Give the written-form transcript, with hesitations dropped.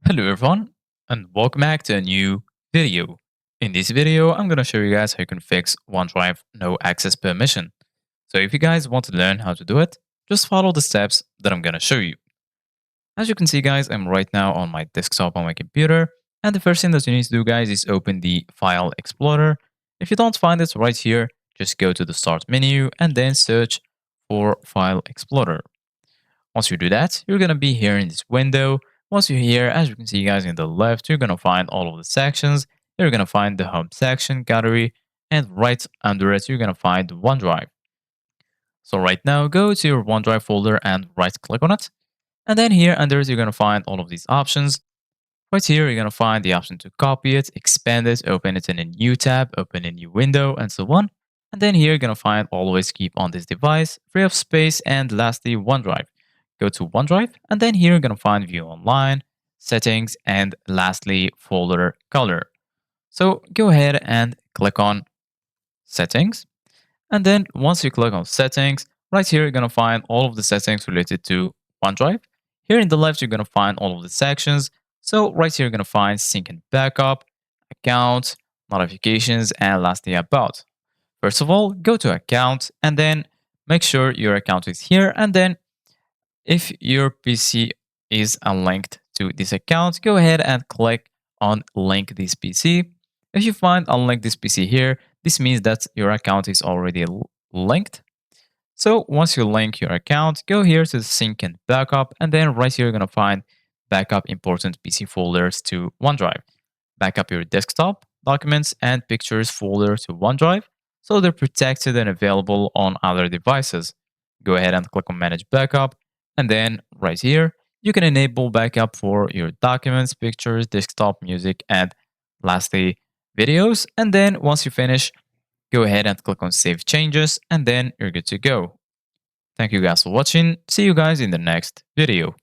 Hello everyone and welcome back to a new video. In this video, I'm going to show you guys how you can fix OneDrive no access permission. So if you guys want to learn how to do it, just follow the steps that I'm going to show you. As you can see guys, I'm right now on my desktop on my computer, and the first thing that you need to do guys is open the File Explorer. If you don't find it right here, just go to the Start menu and then search for File Explorer. Once you do that, you're going to be here in this window. Once you're here, as you can see guys in the left, you're going to find all of the sections. You're going to find the home section, gallery, and right under it, you're going to find OneDrive. So right now, go to your OneDrive folder and right click on it. And then here under it, you're going to find all of these options. Right here, you're going to find the option to copy it, expand it, open it in a new tab, open a new window, and so on. And then here, you're going to find always keep on this device, free of space, and lastly, OneDrive. Go to OneDrive, and then here, you're going to find view online, settings, and lastly, folder color. So go ahead and click on settings. And then once you click on settings, right here, you're going to find all of the settings related to OneDrive. Here in the left, you're going to find all of the sections. So right here, you're going to find sync and backup, account, notifications, and lastly, about. First of all, go to account and then make sure your account is here. And then if your PC is unlinked to this account, go ahead and click on link this PC. If you find unlink this PC here, this means that your account is already linked. So once you link your account, go here to sync and backup, and then right here you're gonna find backup important PC folders to OneDrive. Backup your desktop, documents, and pictures folder to OneDrive so they're protected and available on other devices. Go ahead and click on manage backup, and then right here you can enable backup for your documents, pictures, desktop, music, and lastly videos. And then once you finish, go ahead and click on save changes, and then you're good to go. Thank you guys for watching. See you guys in the next video.